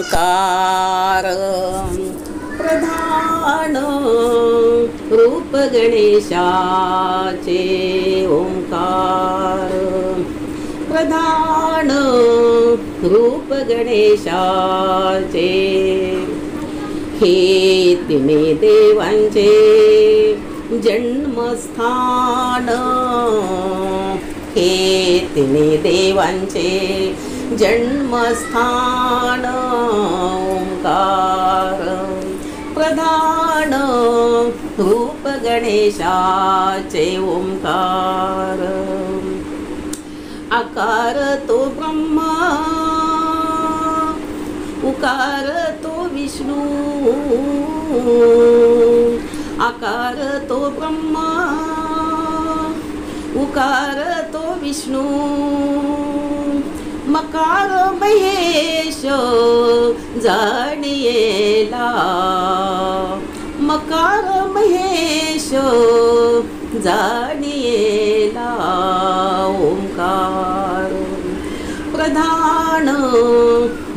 ओंकार प्रधान रूप गणेशाचे ओंकार प्रधान रूप गणेशाचे हे तिने देवांचे जन्मस्थान हे तिने देवांचे जन्मस्थान ओंकार प्रधान रूप गणेशाचे ओंकार आकार तो ब्रह्मा उकार तो विष्णू आकार तो ब्रह्मा उकार तो विष्णू मकार महेश जाणियेला मकार महेश जाणियेला ओंकार प्रधान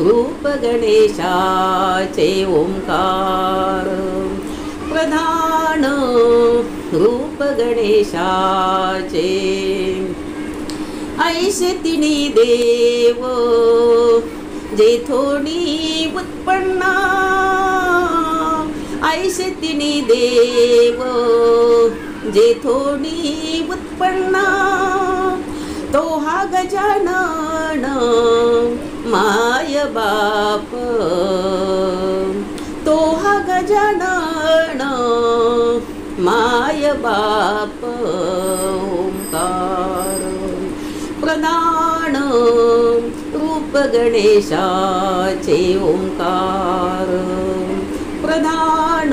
रूप गणेशाचे ओंकार प्रधान रूप गणेशाचे ऐसे तिन्ही देव जेथोनी उत्पन्ना ऐसे तिन्ही देव जेथोनी उत्पन्ना तो हा गजानन माय बाप तो हा गजानन माय बाप ओंकार प्रधान रूप गणेशाचे ओंकार प्रधान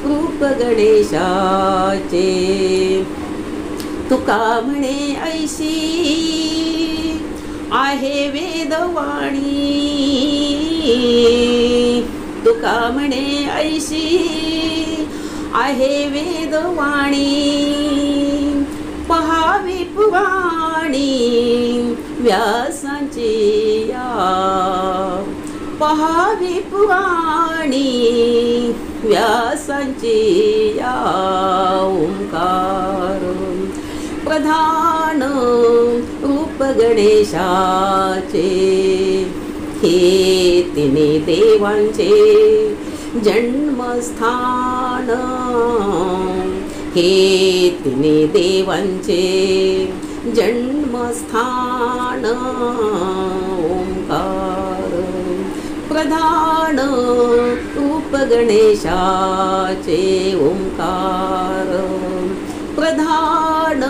रूप गणेशाचे तुका म्हणे ऐशी आहे वेदवाणी तुका म्हणे ऐशी आहे वेदवाणी पहावी पुराणी व्यासांची या पहावी पुराणी व्यासांची या ओंकार प्रधान रूप गणेशाचे हे तिने देवांचे जन्मस्थान हे तिने देवांचे जन्मस्थान ओंकार प्रधान रूप गणेशाचे ओंकार प्रधान